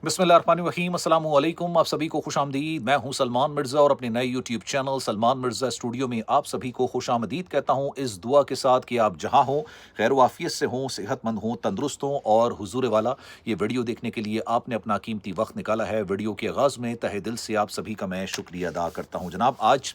बिस्मिल्लाहिर्रहमानिर्रहीम, अस्सलाम वालेकुम। आप सभी को खुश आमदीद। मैं हूं सलमान मिर्ज़ा और अपने नए YouTube channel Salman Mirza studio में आप सभी को खुश आमदीद कहता हूं, इस दुआ के साथ कि आप जहां हों खैर वाफियत से हों, सेहतमंद हों, तंदुरुस्त हों और हुजूर वाला। ये वीडियो देखने के लिए आपने अपना कीमती वक्त निकाला है। वीडियो के आगाज़ में तहे दिल से आप सभी का मैं शुक्रिया अदा करता हूँ। जनाब, आज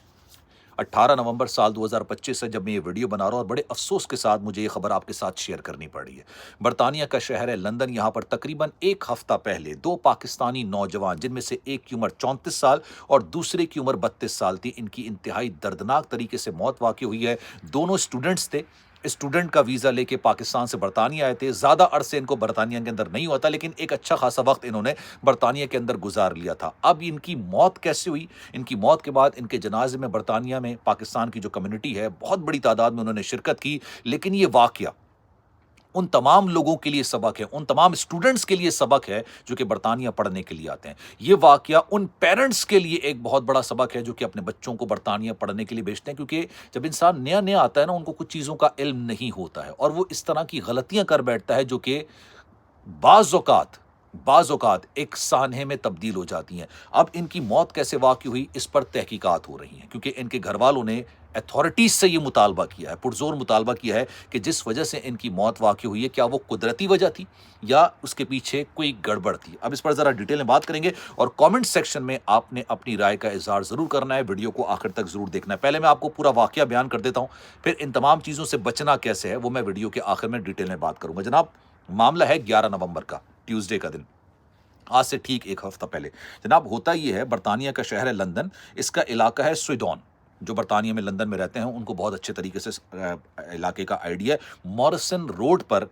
18 नवंबर साल 2025 है जब मैं ये वीडियो बना रहा हूँ और बड़े अफसोस के साथ मुझे ये खबर आपके साथ शेयर करनी पड़ी है। बरतानिया का शहर है लंदन। यहाँ पर तकरीबन एक हफ्ता पहले दो पाकिस्तानी नौजवान, जिनमें से एक की उम्र 34 साल और दूसरे की उम्र 32 साल थी, इनकी इंतहाई दर्दनाक तरीके से मौत वाक़ई हुई है। दोनों स्टूडेंट्स थे। स्टूडेंट का वीज़ा लेके पाकिस्तान से बरतानिया आए थे। ज़्यादा अरसे इनको बरतानिया के अंदर नहीं हुआ था, लेकिन एक अच्छा खासा वक्त इन्होंने बरतानिया के अंदर गुजार लिया था। अब इनकी मौत कैसे हुई? इनकी मौत के बाद इनके जनाजे में बरतानिया में पाकिस्तान की जो कम्युनिटी है, बहुत बड़ी तादाद में उन्होंने शिरकत की। लेकिन ये वाक़या उन तमाम लोगों के लिए सबक है, उन तमाम स्टूडेंट्स के लिए सबक है जो कि बरतानिया पढ़ने के लिए आते हैं। ये वाक़या उन पेरेंट्स के लिए एक बहुत बड़ा सबक है जो कि अपने बच्चों को बरतानिया पढ़ने के लिए भेजते हैं, क्योंकि जब इंसान नया-नया आता है ना, उनको कुछ चीज़ों का इल्म नहीं होता है और वो इस तरह की गलतियाँ कर बैठता है जो कि बाज़ औक़ात एक सानहे में तब्दील हो जाती हैं। अब इनकी मौत कैसे वाक़ई हुई, इस पर तहकीकात हो रही हैं, क्योंकि इनके घरवालों ने अथॉरिटीज़ से ये मुतालबा किया है, पुरज़ोर मुतालबा किया है कि जिस वजह से इनकी मौत वाक़ई हुई है, क्या वो कुदरती वजह थी या उसके पीछे कोई गड़बड़ थी? अब इस पर ज़रा डिटेल में बात करेंगे और कमेंट सेक्शन में आपने अपनी राय का इज़हार ज़रूर करना है। वीडियो को आखिर तक ज़रूर देखना है। पहले मैं आपको पूरा वाक़या बयान कर देता हूँ, फिर इन तमाम चीज़ों से बचना कैसे है, वो मैं वीडियो के आखिर में डिटेल में बात करूँगा। जनाब, मामला है 11 नवंबर का, ट्यूसडे का दिन। आज से ठीक एक हफ्ता पहले। जनाब, होता ये है, बरतानिया का शहर है लंदन, इसका इलाका है स्वीडन। जो बरतानिया में लंदन में रहते हैं उनको बहुत अच्छे तरीके से इलाके का आइडिया है। मॉरिसन रोड पर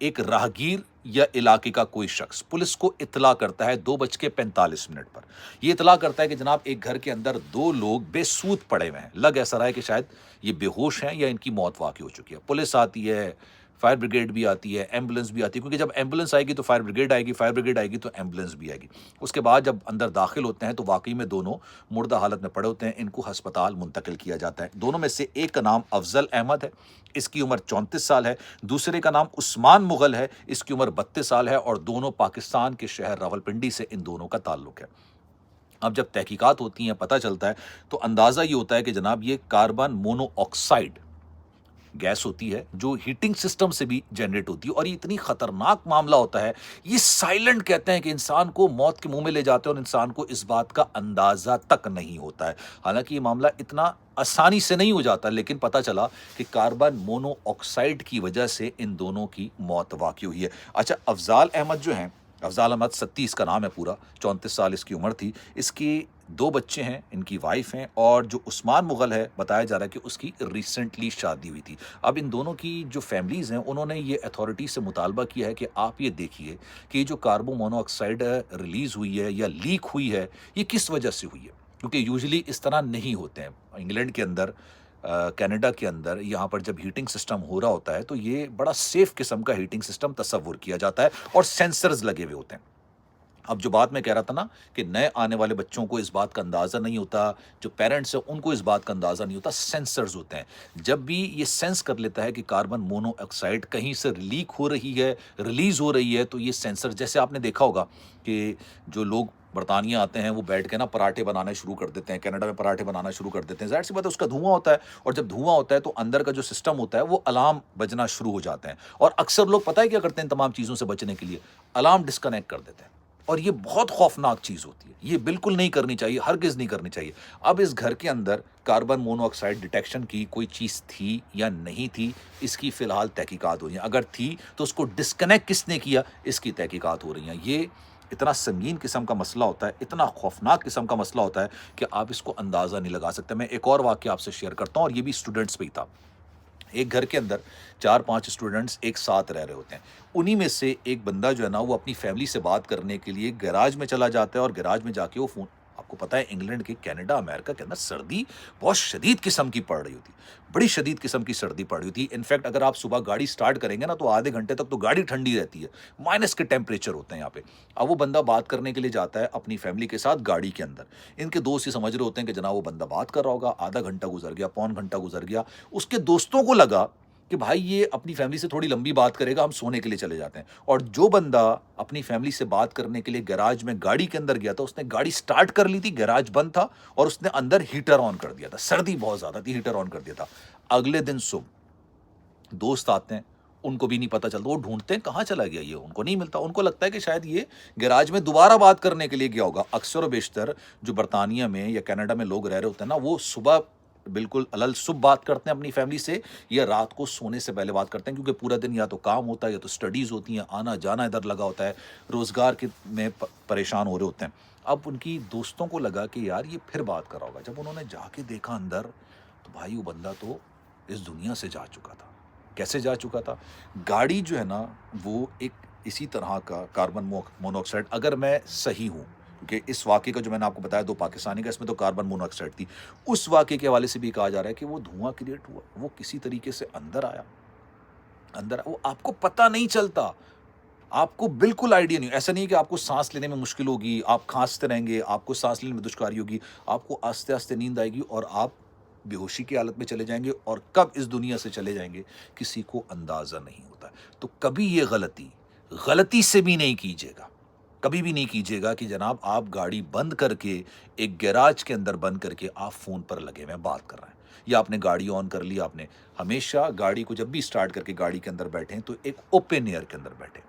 एक राहगीर या इलाके का कोई शख्स पुलिस को इत्तला करता है 2:45 पर। ये इत्तला करता है कि जनाब, एक घर के अंदर दो लोग बेसूध पड़े हुए हैं। लग ऐसा रहा है कि शायद ये बेहोश हैं या इनकी मौत वाक़ई हो चुकी है। पुलिस आती है, फायर ब्रिगेड भी आती है, एम्बुलेंस भी आती है, क्योंकि जब एम्बुलेंस आएगी तो फायर ब्रिगेड आएगी, फायर ब्रिगेड आएगी तो एम्बुलेंस भी आएगी। उसके बाद जब अंदर दाखिल होते हैं तो वाकई में दोनों मुर्दा हालत में पड़े होते हैं। इनको अस्पताल मुंतकिल किया जाता है। दोनों में से एक का नाम अफजल अहमद है, इसकी उम्र 34 साल है। दूसरे का नाम उस्मान मुगल है, इसकी उम्र 32 साल है और दोनों पाकिस्तान के शहर रावलपिंडी से इन दोनों का ताल्लुक है। अब जब तहकीकात होती हैं, पता चलता है, तो अंदाज़ा ये होता है कि जनाब, ये कार्बन मोनोऑक्साइड गैस होती है जो हीटिंग सिस्टम से भी जनरेट होती है और ये इतनी खतरनाक मामला होता है। ये साइलेंट कहते हैं कि इंसान को मौत के मुंह में ले जाते हैं और इंसान को इस बात का अंदाजा तक नहीं होता है। हालांकि ये मामला इतना आसानी से नहीं हो जाता, लेकिन पता चला कि कार्बन मोनोऑक्साइड की वजह से इन दोनों की मौत वाकई हुई है। अच्छा, अफजाल अहमद जो हैं, अफजाल अहमद सत्ती इसका नाम है पूरा, 34 साल इसकी उम्र थी। इसकी दो बच्चे हैं, इनकी वाइफ हैं, और जो उस्मान मुगल है, बताया जा रहा है कि उसकी रिसेंटली शादी हुई थी। अब इन दोनों की जो फैमिलीज़ हैं, उन्होंने ये अथॉरिटी से मुतालबा किया है कि आप ये देखिए कि ये जो कार्बन मोनोऑक्साइड रिलीज़ हुई है या लीक हुई है, ये किस वजह से हुई है, क्योंकि यूजुअली इस तरह नहीं होते हैं। इंग्लैंड के अंदर, कनाडा के अंदर, यहाँ पर जब हीटिंग सिस्टम हो रहा होता है तो ये बड़ा सेफ किस्म का हीटिंग सिस्टम तस्वुर किया जाता है और सेंसर्स लगे हुए होते हैं। अब जो बात मैं कह रहा था ना कि नए आने वाले बच्चों को इस बात का अंदाज़ा नहीं होता, जो पेरेंट्स हैं उनको इस बात का अंदाज़ा नहीं होता, सेंसर्स होते हैं। जब भी ये सेंस कर लेता है कि कार्बन मोनोऑक्साइड कहीं से लीक हो रही है, रिलीज़ हो रही है, तो ये सेंसर, जैसे आपने देखा होगा कि जो लोग बरतानिया आते हैं वो बैठ के ना पराठे बनाने शुरू कर देते हैं, कनाडा में पराठे बनाना शुरू कर देते हैं। ज़ाहिर सी बात है, उसका धुआं होता है और जब धुआं होता है तो अंदर का जो सिस्टम होता है वो अलार्म बजना शुरू हो जाते हैं। और अक्सर लोग पता है क्या करते हैं इन तमाम चीज़ों से बचने के लिए? अलार्म डिस्कनेक्ट कर देते हैं। और ये बहुत खौफनाक चीज़ होती है, ये बिल्कुल नहीं करनी चाहिए, हरगिज़ नहीं करनी चाहिए। अब इस घर के अंदर कार्बन मोनोऑक्साइड डिटेक्शन की कोई चीज़ थी या नहीं थी, इसकी फ़िलहाल तहकीकात हो रही हैं। अगर थी तो उसको डिस्कनेक्ट किसने किया, इसकी तहकीकात हो रही हैं। ये इतना संगीन किस्म का मसला होता है, इतना खौफनाक किस्म का मसला होता है कि आप इसको अंदाज़ा नहीं लगा सकते। मैं एक और वाक़या आपसे शेयर करता हूँ और ये भी स्टूडेंट्स पे ही था। एक घर के अंदर 4-5 स्टूडेंट्स एक साथ रह रहे होते हैं। उन्हीं में से एक बंदा जो है ना, वो अपनी फैमिली से बात करने के लिए गैराज में चला जाता है और गैराज में जाके वो फ़ोन, आपको पता है इंग्लैंड के, कनाडा, अमेरिका के अंदर सर्दी बहुत शदीद किस्म की पड़ रही होती है। बड़ी शदीद किस्म की सर्दी पड़ रही होती है। इनफैक्ट अगर आप सुबह गाड़ी स्टार्ट करेंगे ना तो आधे घंटे तक तो गाड़ी ठंडी रहती है। माइनस के टेम्परेचर होते हैं यहाँ पे। अब वो बंदा बात करने के लिए जाता है अपनी फैमिली के साथ गाड़ी के अंदर। इनके दोस्त ही समझ रहे होते हैं कि जनाब वो बंदा बात कर रहा होगा। आधा घंटा गुजर गया, पौन घंटा गुजर गया। उसके दोस्तों को लगा کہ بھائی یہ اپنی فیملی سے تھوڑی لمبی بات کرے گا، ہم سونے کے لیے چلے جاتے ہیں. اور جو بندہ اپنی فیملی سے بات کرنے کے لیے گیراج میں گاڑی کے اندر گیا تھا، اس نے گاڑی سٹارٹ کر لی تھی، گیراج بند تھا، اور اس نے اندر ہیٹر آن کر دیا تھا، سردی بہت زیادہ تھی، ہیٹر آن کر دیا تھا. اگلے دن صبح دوست آتے ہیں، ان کو بھی نہیں پتا چلتا، وہ ڈھونڈتے ہیں کہاں چلا گیا یہ، ان کو نہیں ملتا. ان کو لگتا ہے کہ شاید یہ گیراج میں دوبارہ بات کرنے کے لیے گیا ہوگا. اکثر و بیشتر جو برطانیہ میں یا کینیڈا میں لوگ رہ رہے ہوتے ہیں نا، وہ صبح بالکل علل صبح بات کرتے ہیں اپنی فیملی سے، یا رات کو سونے سے پہلے بات کرتے ہیں، کیونکہ پورا دن یا تو کام ہوتا ہے یا تو اسٹڈیز ہوتی ہیں، آنا جانا ادھر لگا ہوتا ہے، روزگار کے میں پریشان ہو رہے ہوتے ہیں. اب ان کی دوستوں کو لگا کہ یار یہ پھر بات کر رہا ہوگا. جب انہوں نے جا کے دیکھا اندر، تو بھائی وہ بندہ تو اس دنیا سے جا چکا تھا. کیسے جا چکا تھا؟ گاڑی جو ہے نا، وہ ایک اسی طرح کا کاربن مونوکسائڈ، اگر میں صحیح ہوں، کیونکہ اس واقعے کا جو میں نے آپ کو بتایا 2 پاکستانی کا، اس میں تو کاربن مونوکسائڈ تھی. اس واقعے کے حوالے سے بھی کہا جا رہا ہے کہ وہ دھواں کریٹ ہوا، وہ کسی طریقے سے اندر آیا، وہ آپ کو پتہ نہیں چلتا، آپ کو بالکل آئیڈیا نہیں. ایسا نہیں کہ آپ کو سانس لینے میں مشکل ہوگی، آپ کھانستے رہیں گے، آپ کو سانس لینے میں دشکاری ہوگی، آپ کو آہستہ آہستہ نیند آئے گی اور آپ بے ہوشی کی حالت میں چلے جائیں گے، اور کب اس دنیا سے چلے جائیں گے کسی کو اندازہ نہیں ہوتا. تو کبھی یہ غلطی سے بھی نہیں کیجیے گا، کبھی بھی نہیں کیجیے گا کہ جناب آپ گاڑی بند کر کے، ایک گیراج کے اندر بند کر کے آپ فون پر لگے ہوئے بات کر رہے ہیں، یا آپ نے گاڑی آن کر لی. آپ نے ہمیشہ گاڑی کو جب بھی سٹارٹ کر کے گاڑی کے اندر بیٹھیں تو ایک اوپن ایئر کے اندر بیٹھیں،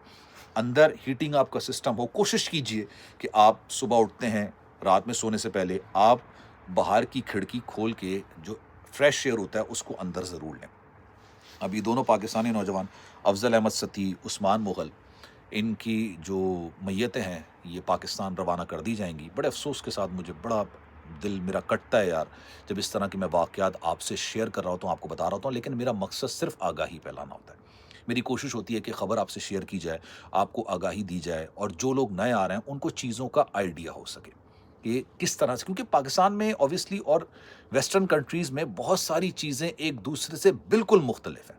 اندر ہیٹنگ آپ کا سسٹم ہو. کوشش کیجئے کہ آپ صبح اٹھتے ہیں، رات میں سونے سے پہلے آپ باہر کی کھڑکی کھول کے جو فریش ایئر ہوتا ہے اس کو اندر ضرور لیں. اب یہ دونوں پاکستانی نوجوان افضل احمد ستی، عثمان مغل، ان کی جو میتیں ہیں یہ پاکستان روانہ کر دی جائیں گی. بڑے افسوس کے ساتھ مجھے بڑا دل میرا کٹتا ہے یار، جب اس طرح کے میں واقعات آپ سے شیئر کر رہا ہوتا ہوں، آپ کو بتا رہا ہوتا ہوں، لیکن میرا مقصد صرف آگاہی پھیلانا ہوتا ہے. میری کوشش ہوتی ہے کہ خبر آپ سے شیئر کی جائے، آپ کو آگاہی دی جائے، اور جو لوگ نئے آ رہے ہیں ان کو چیزوں کا آئیڈیا ہو سکے کہ کس طرح سے، کیونکہ پاکستان میں اوبویسلی اور ویسٹرن کنٹریز میں بہت ساری چیزیں ایک دوسرے سے بالکل مختلف ہیں،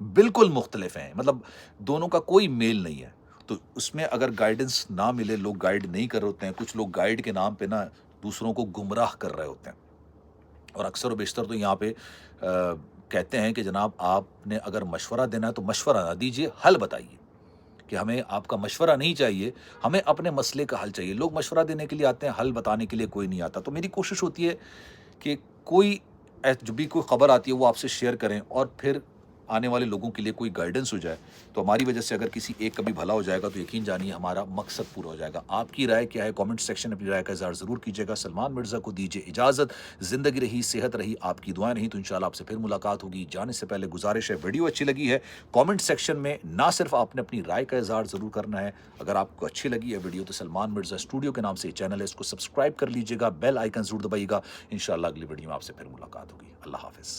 بالکل مختلف ہیں، مطلب دونوں کا کوئی میل نہیں ہے. تو اس میں اگر گائیڈنس نہ ملے، لوگ گائیڈ نہیں کر رہے ہوتے ہیں، کچھ لوگ گائیڈ کے نام پہ نا دوسروں کو گمراہ کر رہے ہوتے ہیں. اور اکثر و بیشتر تو یہاں پہ کہتے ہیں کہ جناب آپ نے اگر مشورہ دینا ہے تو مشورہ نہ دیجیے، حل بتائیے، کہ ہمیں آپ کا مشورہ نہیں چاہیے، ہمیں اپنے مسئلے کا حل چاہیے. لوگ مشورہ دینے کے لیے آتے ہیں، حل بتانے کے لیے کوئی نہیں آتا. تو میری کوشش ہوتی ہے کہ کوئی جو بھی کوئی خبر آتی ہے وہ آپ سے شیئر کریں، اور پھر آنے والے لوگوں کے لیے کوئی گائیڈنس ہو جائے. تو ہماری وجہ سے اگر کسی ایک کا بھی بھلا ہو جائے گا تو یقین جانیے ہمارا مقصد پورا ہو جائے گا. آپ کی رائے کیا ہے؟ کامنٹ سیکشن میں اپنی رائے کا اظہار ضرور کیجیے گا. سلمان مرزا کو دیجیے اجازت. زندگی رہی، صحت رہی، آپ کی دعائیں رہی تو انشاءاللہ آپ سے پھر ملاقات ہوگی. جانے سے پہلے گزارش ہے، ویڈیو اچھی لگی ہے کامنٹ سیکشن میں نہ صرف آپ نے اپنی رائے کا اظہار ضرور کرنا ہے، اگر آپ کو اچھی لگی ہے ویڈیو تو سلمان مرزا اسٹوڈیو کے نام سے چینل ہے، اس کو سبسکرائب کر لیجیے گا، بیل آئیکن ضرور دبائیے گا. انشاءاللہ اگلی ویڈیو میں آپ سے پھر ملاقات ہوگی. اللہ حافظ.